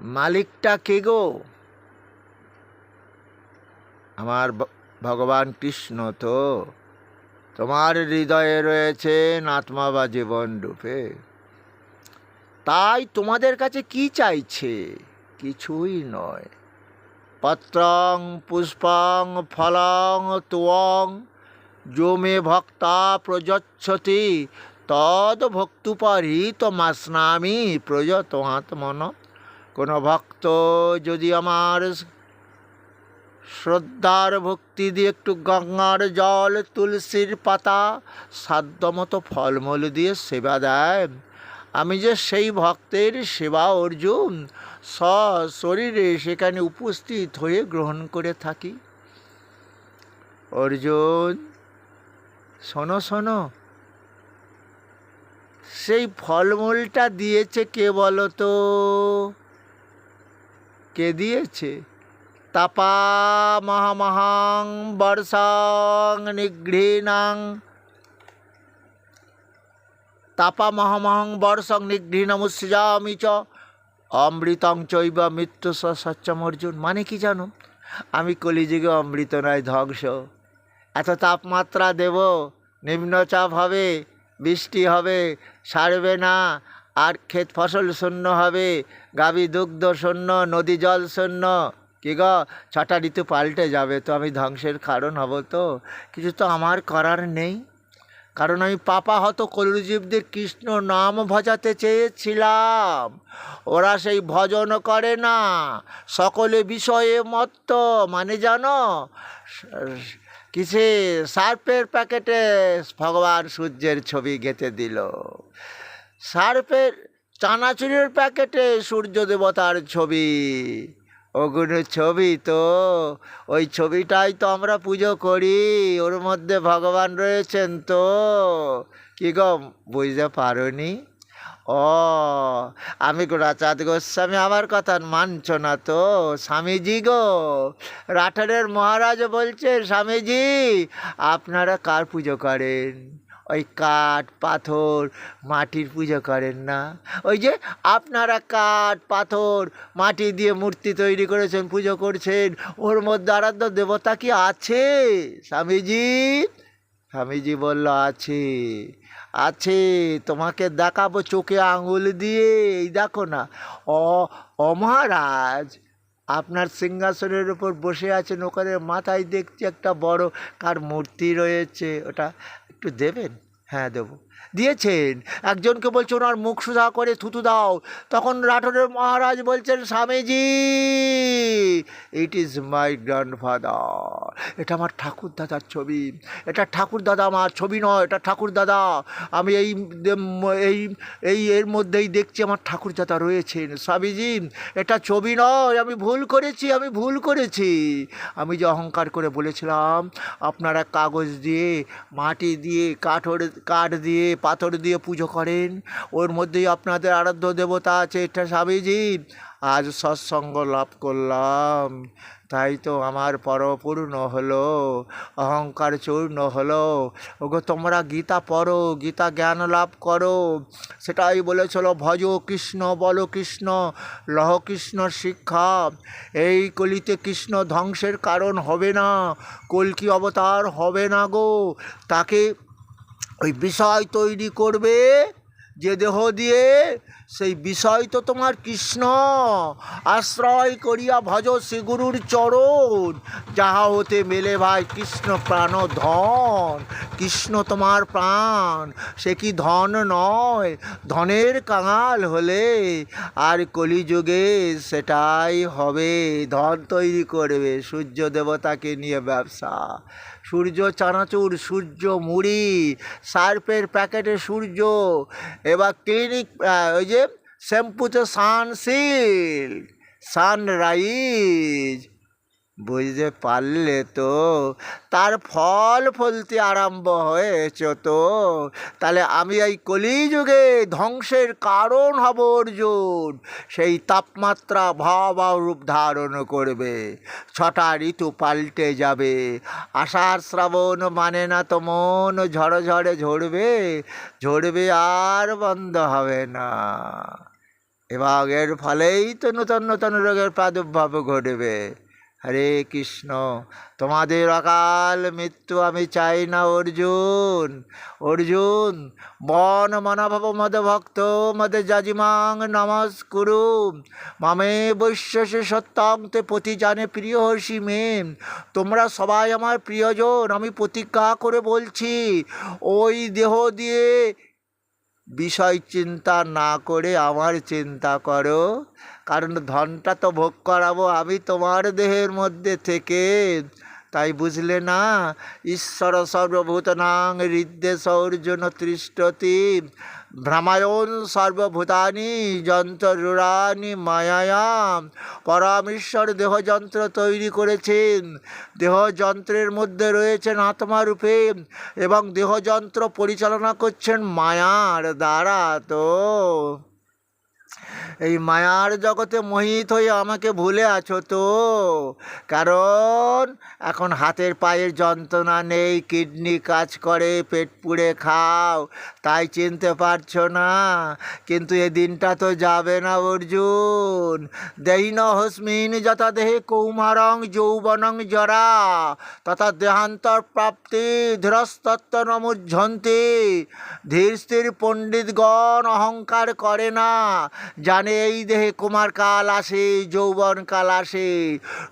মালিকটা কে গো? আমার ভগবান কৃষ্ণ তো। তোমার হৃদয়ে রয়েছেন আত্মা বা জীবন রূপে। তাই তোমাদের কাছে কি চাইছে? কিছুই নয়। পত্রং পুষ্পং ফলং তুয়ং যো মে ভক্তা প্রযচ্ছতি তদ ভক্তুপহৃতমাস্নামি প্রযতমাত্মন। কোনো ভক্ত যদি আমার শ্রদ্ধার ভক্তি দিয়ে একটু গঙ্গার জল, তুলসীর পাতা, সাধ্যমতো ফলমূল দিয়ে সেবা দেয়, আমি যে সেই ভক্তের সেবা অর্জুন সশরীরে সেখানে উপস্থিত হয়ে গ্রহণ করে থাকি। অর্জুন শোনো শোনো, সেই ফলমূলটা দিয়েছে কে বলো তো? কে দিয়েছে? তাপা মহামহাং বর্ষং নিগৃহীণাং তাপা মহামহং বর্ষং নিগৃহীণমুৎসৃজামি চ অমৃতং চৈব মৃত্যু সচ্চম। অর্জুন মানে কি জানো? আমি কলিযুগে অমৃত নয়, ধ্বংস। এত তাপমাত্রা দেব, নিম্নচাপ হবে, বৃষ্টি হবে, সারবে না, আর ক্ষেত ফসল শূন্য হবে, গাভী দুগ্ধ শূন্য, নদী জল শূন্য। কি গো, 6টা ঋতু পাল্টে যাবে, তো আমি ধ্বংসের কারণ হব তো? কিছু তো আমার করার নেই, কারণ আমি পাপাহত কলুজীবদের কৃষ্ণ নাম ভজাতে চেয়েছিলাম। ওরা সেই ভজন করে না, সকলে বিষয়ে মত্ত। মানে জানো, কিসে সার্পের প্যাকেটে ভগবান সূর্যের ছবি গেঁথে দিল, সার্পের চানাচুরের প্যাকেটে সূর্য দেবতার ছবি। ওগুলো ছবি তো, ওই ছবিটাই তো আমরা পুজো করি, ওর মধ্যে ভগবান রয়েছেন তো। কি গো, বুঝতে পারোনি? ও, আমি গোরাচাঁদ গোস্বামী, আমার কথা মানছ না তো? স্বামীজি গো, রাঠারের মহারাজ বলছে, স্বামীজি আপনারা কার পুজো করেন? ওই কাঠ পাথর মাটির পুজো করেন না? ওই যে আপনারা কাঠ পাথর মাটি দিয়ে মূর্তি তৈরি করেছেন, পুজো করছেন, ওর মধ্যে আরাধ্য দেবতা কি আছে স্বামীজি? স্বামীজি বলল, আছে আছে, তোমাকে দেখাবো চোখে আঙুল দিয়ে। এই দেখো না, ও মহারাজ, আপনার সিংহাসনের উপর বসে আছেন, ওখানে মাথায় দেখছি একটা বড় কার মূর্তি রয়েছে, ওটা একটু দেবেন? হ্যাঁ দেবো। দিয়েছেন। একজনকে বলছে ওনার মুখ সুধা করে থুতু দাও। তখন রাঠোরের মহারাজ বলছেন, Swamiji it is my grandfather, এটা আমার ঠাকুর দাদার ছবি। এটা ঠাকুর দাদা, আমার ছবি নয়, এটা ঠাকুর দাদা। আমি এই এই এই এর মধ্যেই দেখছি আমার ঠাকুর দাদা রয়েছেন। স্বামীজি এটা ছবি নয়, আমি ভুল করেছি, আমি ভুল করেছি। আমি যে অহংকার করে বলেছিলাম আপনারা কাগজ দিয়ে, মাটি দিয়ে, কাঠ দিয়ে, পাথর দিয়ে পুজো করেন, ওর মধ্যেই আপনাদের আরাধ্য দেবতা আছে, এটা স্বামীজি আজ সৎসঙ্গ লাভ করলাম, তাই তো আমার পরপূর্ণ হলো, অহংকার চূর্ণ হলো। ওগো তোমরা গীতা পড়ো, গীতা জ্ঞান লাভ করো। সেটাই বলেছিল, ভজ কৃষ্ণ বলো কৃষ্ণ লহ কৃষ্ণ শিক্ষা। এই কলিতে কৃষ্ণ ধ্বংসের কারণ হবে না, কল্কি অবতার হবে না গো। তাকে ওই বিষয় তৈরি করবে যে দেহ দিয়ে, সেই বিষয় তো তোমার কৃষ্ণ। আশ্রয় করিয়া ভজ শ্রী গুরুর চরণ, যাহা হতে মেলে ভাই কৃষ্ণ প্রাণ ধন। কৃষ্ণ তোমার প্রাণ, সে কি ধন নয়? ধনের কাঙাল হলে আর কলিযুগে সেটাই হবে, ধন তৈরি করবে, সূর্য দেবতাকে নিয়ে ব্যবসা। সূর্য চানাচুর, সূর্য মুড়ি, সার্পের প্যাকেটে সূর্য, এবার ক্লিনিক ওই যে শ্যাম্পুতে সানসিল্ক, সানরাইজ। বুঝতে পারলে তো? তার ফল ফলতে আরম্ভ হয়েছে তো। তাহলে আমি এই কলিযুগে ধ্বংসের কারণ হব অর্জুন। সেই তাপমাত্রা ভাব রূপ ধারণ করবে, 6টা ঋতু পাল্টে যাবে। আষাঢ় শ্রাবণ মানে না তো মন, ঝড় ঝড়ে ঝরবে, ঝরবে আর বন্ধ হবে না। এবং এর ফলেই তো নূতন নূতন রোগের প্রাদুর্ভাব ঘটবে। হরে কৃষ্ণ। তোমাদের অকাল মৃত্যু আমি চাই না অর্জুন। অর্জুন, বন মনোভব মদ ভক্ত মদ যাজিমাং নমস্কুরু মামে বৈশ্যসে সত্যং তে পতি জানে প্রিয় হসি মে। তোমরা সবাই আমার প্রিয়জন। আমি প্রতিজ্ঞা করে বলছি, ওই দেহ দিয়ে বিষয় চিন্তা না করে আমার চিন্তা করো, কারণ ধনটা তো ভোগ করাবো আমি তোমার দেহের মধ্যে থেকে। তাই বুঝলে না? ঈশ্বর সর্বভূতানাং হৃদ্দেশ অর্জুন তিষ্ঠতি ভ্রমায়ণ সর্বভূতানি যন্ত্ররূঢ়ানি মায়ায়া। পরমেশ্বর দেহযন্ত্র তৈরি করেছেন। দেহযন্ত্রের মধ্যে রয়েছেন আত্মারূপে এবং দেহযন্ত্র পরিচালনা করছেন মায়ার দ্বারা। তো এই মায়ার জগতে মোহিত হয়ে আমাকে ভুলে আছো তো? কারণ এখন হাতের পায়ের যন্ত্রণা নেই, কিডনি কাজ করে, পেট পুড়ে খাও, তাই চিনতে পারছো না। কিন্তু এ দিনটা তো যাবে না অর্জুন। দেহিন হস্মিন যথা দেহে কৌমারং যৌবনং জরা তথা দেহান্তর প্রাপ্তি ধীরস্তত্ব নমুঝন্তি। ধীর স্থির পণ্ডিতগণ অহংকার করে না, জানে এই দেহে কুমারকাল আসে, যৌবনকাল আসে,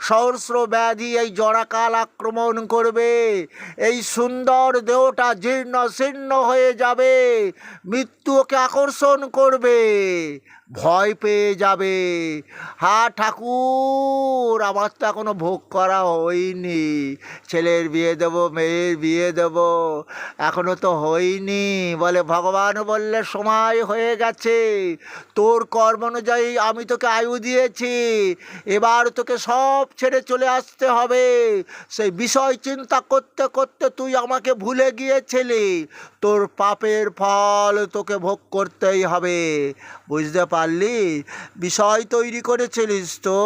সহস্র ব্যাধি এই জরাকাল আক্রমণ করবে। এই সুন্দর দেহটা জীর্ণ শীর্ণ হয়ে যাবে, মৃত্যু ওকে আকর্ষণ করবে, ভয় পেয়ে যাবে। হা ঠাকুর, আমার তো এখনো ভোগ করা হয়নি, ছেলের বিয়ে দেব, মেয়ের বিয়ে দেব, এখনো তো হয়নি। বলে ভগবান বললে সময় হয়ে গেছে, তোর কর্ম অনুযায়ী আমি তোকে আয়ু দিয়েছি, এবার তোকে সব ছেড়ে চলে আসতে হবে। সেই বিষয় চিন্তা করতে করতে তুই আমাকে ভুলে গিয়েছিলি, তোর পাপের ফল তোকে ভোগ করতেই হবে। বুঝতে পারলি? বিষয় তৈরি করেছিলিস তো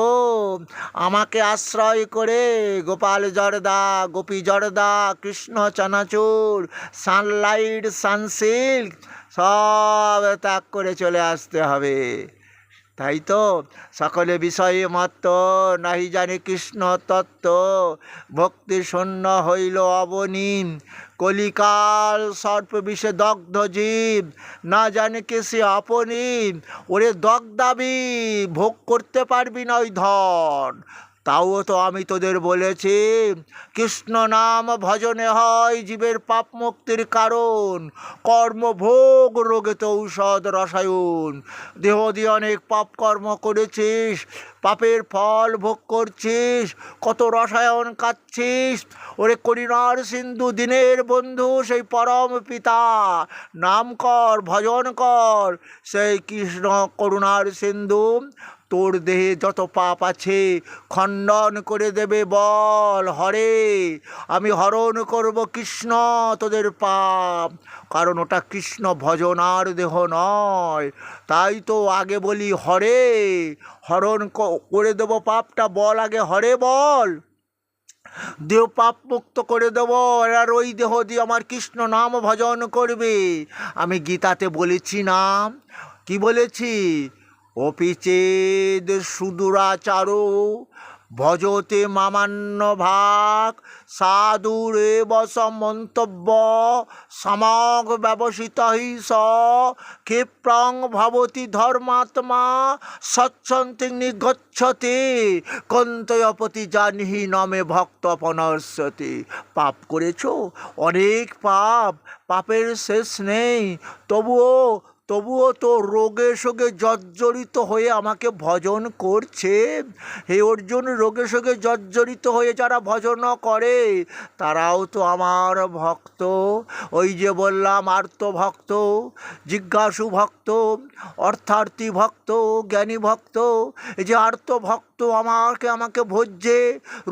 আমাকে আশ্রয় করে। গোপাল জর্দা, গোপী জর্দা, কৃষ্ণ চানাচুর, সানলাইট, সানসিল্ক সব ত্যাগ করে চলে আসতে হবে। তাই তো সকলে বিষয়ে মত্ত, নাহি জানে কৃষ্ণ তত্ত্ব, ভক্তি শূন্য হইল অবনীন। কলিকাল সর্প বিষে দগ্ধ জীব, না জানে কে সে আপনি। ওরে দগ্ধাবি, ভোগ করতে পারবি না ওই ধন। তাও তো আমি তোদের বলেছি, কৃষ্ণ নাম ভজনে হয় জীবের পাপ মুক্তির কারণ। কর্মভোগ রোগে তো ঔষধ রসায়ন। দেহ দিয়ে অনেক পাপ কর্ম করেছিস, পাপের ফল ভোগ করছিস, কত রসায়ন খাচ্ছিস। ওরে করুণার সিন্ধু দিনের বন্ধু সেই পরম পিতা নাম কর, ভজন কর। সেই কৃষ্ণ করুণার সিন্ধু তোর দেহে যত পাপ আছে খণ্ডন করে দেবে। বল হরে, আমি হরণ করব কৃষ্ণ তোদের পাপ, কারণ ওটা কৃষ্ণ ভজনার দেহ নয়। তাই তো আগে বলি হরে, হরণ করে দেব পাপটা। বল আগে হরে বল, দেহ পাপ মুক্ত করে দেব। আর ওই দেহ দিয়ে আমার কৃষ্ণ নাম ভজন করবে। আমি গীতাতে বলেছি না, কি বলেছি? অপিচেদ সুদূরাচারো ভজতে মামান্য ভাগ সাধুরে বস মন্তব্য সমাগ ব্যবসিত হি স ক্ষিপ্রং ভবতি ধর্মাত্মা সচ্ছন্তি নিগচ্ছতি কন্তয়পতি জানহি নমে ভক্ত পনস্যতি। পাপ করেছো অনেক পাপ, পাপের শেষ নেই, তবুও তো রোগে শোগে জর্জরিত হয়ে আমাকে ভজন করছে। হে অর্জুন, রোগে শোগে জর্জরিত হয়ে যারা ভজন করে তারাও তো আমার ভক্ত। ওই যে বললাম আর্ত ভক্ত, জিজ্ঞাসু ভক্ত, অর্থার্থী ভক্ত, জ্ঞানী ভক্ত। এই যে আর্ত ভক্ত আমাকে ভোজ্যে,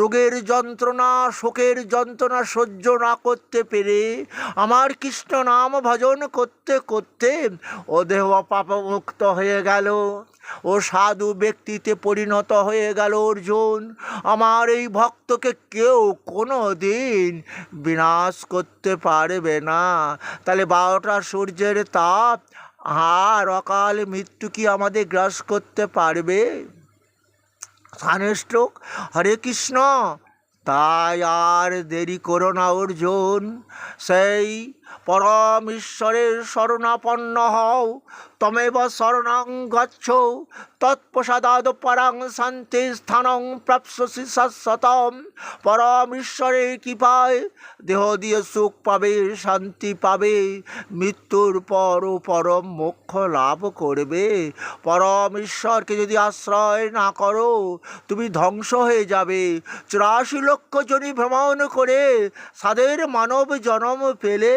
রোগের যন্ত্রণা, শোকের যন্ত্রণা সহ্য না করতে পেরে আমার কৃষ্ণ নাম ভজন করতে করতে ও দেহ পাপমুক্ত হয়ে গেল, ও সাধু ব্যক্তিতে পরিণত হয়ে গেল। অর্জুন, আমার এই ভক্তকে কেউ কোনো দিন বিনাশ করতে পারবে না। তাহলে 12টা সূর্যের তাপ আর অকাল মৃত্যু কি আমাদের গ্রাস করতে পারবে? সানস্ট্রোক। হরে কৃষ্ণ। তাই আর দেরি করো না অর্জুন, সেই পরম ঈশ্বরের শরণাপন্ন হও। তমেব শরণং গচ্ছ, তৎপ্রসাদাৎ পরাং শান্তি স্থানং প্রাপ্স্যসি শাশ্বতম। পরম ঈশ্বরের কৃপায় দেহ দিয়ে সুখ পাবে, শান্তি পাবে, মৃত্যুর পর পরম মোক্ষ লাভ করবে। পরম ঈশ্বরকে যদি আশ্রয় না করো, তুমি ধ্বংস হয়ে যাবে। 84 লক্ষ জনি ভ্রমণ করে সাদের মানব জন্ম পেলে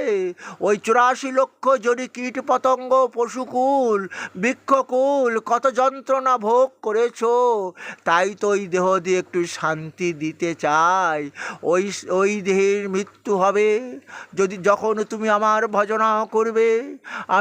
ওই 84 লক্ষ জনি কীট পতঙ্গ, পশুকুল, বৃক্ষকুল কত যন্ত্রণা ভোগ করেছো। তাই তো ওই দেহ দিয়ে একটু শান্তি দিতে চাই। ওই দেহের মৃত্যু হবে যখন তুমি আমার ভজনা করবে।